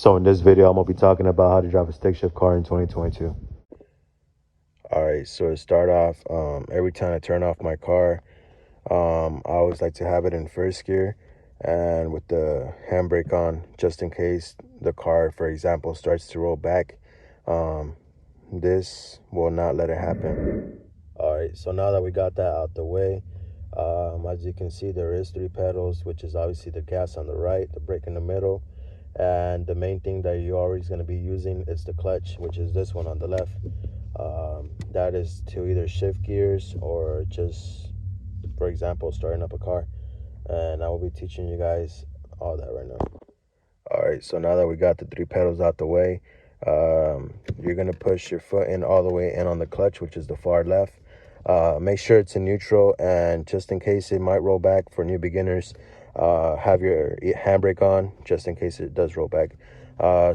So in this video, I'm going to be talking about how to drive a stick shift car in 2022. All right, so to start off, every time I turn off my car, I always like to have it in first gear and with the handbrake on, just in case the car, for example, starts to roll back. This will not let it happen. All right, so now that we got that out the way, as you can see, there is 3 pedals, which is obviously the gas on the right, the brake in the middle, and the main thing that you're always going to be using is the clutch, which is this one on the left. That is to either shift gears or just, for example, starting up a car. And I will be teaching you guys all that right now. All right, so now that we got the 3 pedals out the way, you're going to push your foot in all the way in on the clutch, which is the far left. Make sure it's in neutral, and just in case it might roll back for new beginners, have your handbrake on just in case it does roll back.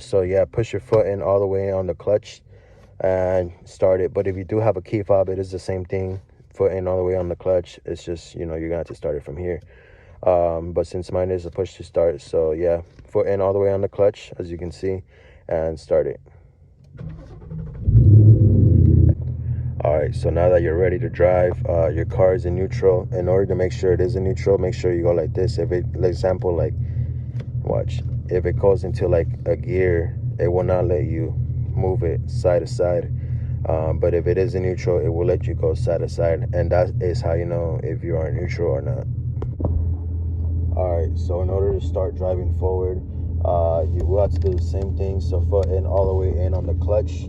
So yeah, push your foot in all the way on the clutch and start it. But if you do have a key fob, it is the same thing. Foot in all the way on the clutch. It's just, you're gonna have to start it from here. But since mine is a push to start, so yeah, foot in all the way on the clutch, as you can see, and start it. All right, so now that you're ready to drive, your car is in neutral. In order to make sure it is in neutral, make sure you go like this. If it, for example, like, watch, if it goes into like a gear, it will not let you move it side to side. But if it is in neutral, it will let you go side to side, and that is how you know if you are in neutral or not. All right, so in order to start driving forward, you will have to do the same thing. So foot in all the way in on the clutch.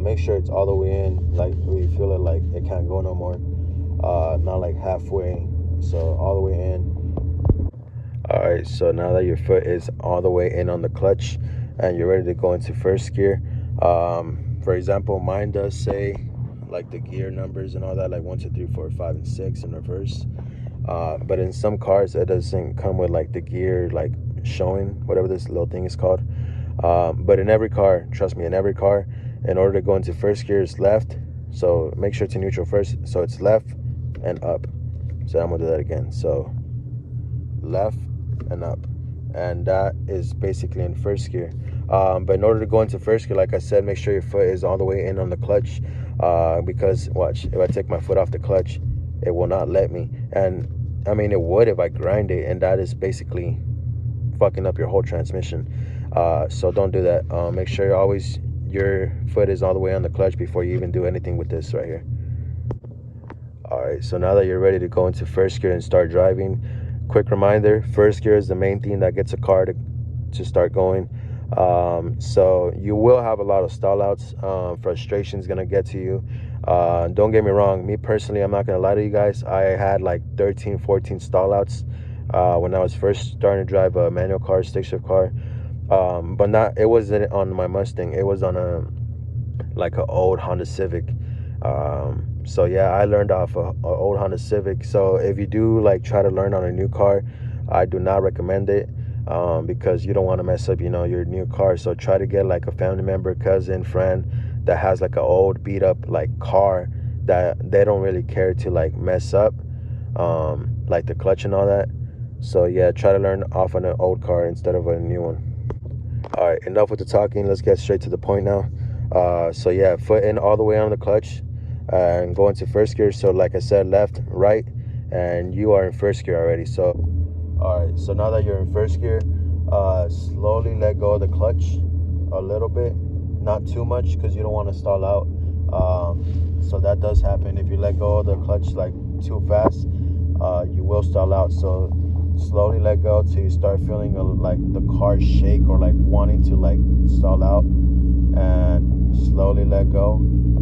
Make sure it's all the way in, like where you feel it, like it can't go no more. Not like halfway, so all the way in. All right, so now that your foot is all the way in on the clutch and you're ready to go into first gear, for example, mine does say like the gear numbers and all that, like 1, 2, 3, 4, 5, and 6 in reverse. But in some cars, it doesn't come with like the gear like showing, whatever this little thing is called. But in every car, trust me, in every car, in order to go into first gear, it's left. So make sure it's in neutral first. So it's left and up. So I'm gonna do that again. So left and up, and that is basically in first gear. But in order to go into first gear, like I said, make sure your foot is all the way in on the clutch, because watch, if I take my foot off the clutch, it will not let me. And I mean, it would if I grind it, and that is basically fucking up your whole transmission. So don't do that. Make sure your foot is all the way on the clutch before you even do anything with this right here. All right, so now that you're ready to go into first gear and start driving, quick reminder, first gear is the main thing that gets a car to start going. So you will have a lot of stall outs. Frustration is gonna get to you. Don't get me wrong, me personally, I'm not gonna lie to you guys, I had like 13, 14 stall outs when I was first starting to drive a manual car, stick shift car. But it wasn't on my Mustang, it was on like an old Honda Civic. So yeah, I learned off a old Honda Civic. So if you do like try to learn on a new car, I do not recommend it, because you don't want to mess up, your new car. So try to get like a family member, cousin, friend that has like an old beat up like car that they don't really care to like mess up, like the clutch and all that. So yeah, try to learn off on an old car instead of a new one. All right, enough with the talking, let's get straight to the point now. So yeah, foot in all the way on the clutch and go into first gear. So like I said, left, right, and you are in first gear already. So all right, so now that you're in first gear, slowly let go of the clutch a little bit, not too much, because you don't want to stall out. So that does happen. If you let go of the clutch like too fast, you will stall out. So slowly let go till you start feeling like the car shake or like wanting to like stall out, and slowly let go,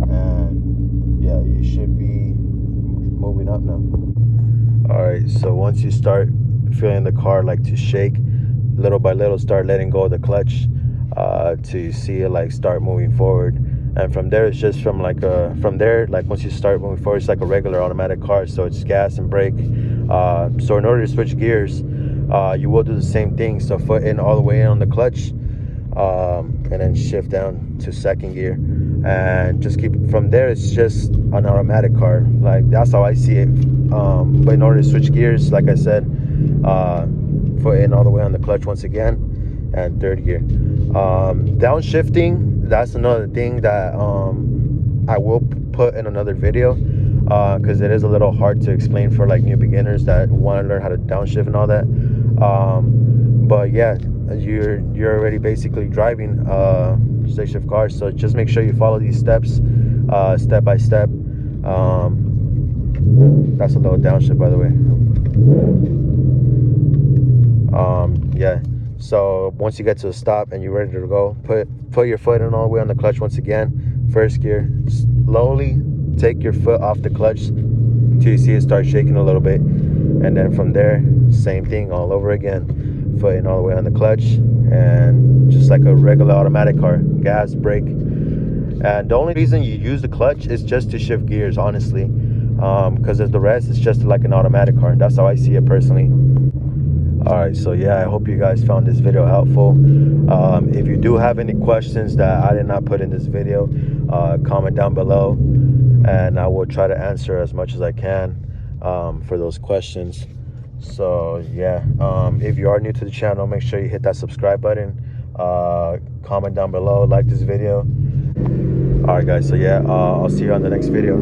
and yeah, you should be moving up now. All right, so once you start feeling the car like to shake, little by little start letting go of the clutch to see it like start moving forward. And from there, it's just like once you start moving forward, it's like a regular automatic car. So it's gas and brake. So in order to switch gears, you will do the same thing. So foot in all the way in on the clutch, and then shift down to second gear, and just keep from there. It's just an automatic car. Like, that's how I see it. But in order to switch gears, like I said, foot in all the way on the clutch once again, and third gear. Downshifting, that's another thing that I will put in another video, because it is a little hard to explain for like new beginners that want to learn how to downshift and all that. But yeah, you're already basically driving stick shift cars, so just make sure you follow these steps step by step. That's a little downshift, by the way. Yeah, so once you get to a stop and you're ready to go, put your foot in all the way on the clutch once again, first gear. Slowly take your foot off the clutch until you see it start shaking a little bit, and then from there, same thing all over again. Foot in all the way on the clutch, and just like a regular automatic car, gas, brake. And the only reason you use the clutch is just to shift gears, honestly, because the rest is just like an automatic car. That's how I see it personally. Alright, so yeah, I hope you guys found this video helpful. If you do have any questions that I did not put in this video, comment down below, and I will try to answer as much as I can for those questions. So yeah, if you are new to the channel, make sure you hit that subscribe button, comment down below, like this video. Alright guys, so yeah, I'll see you on the next video.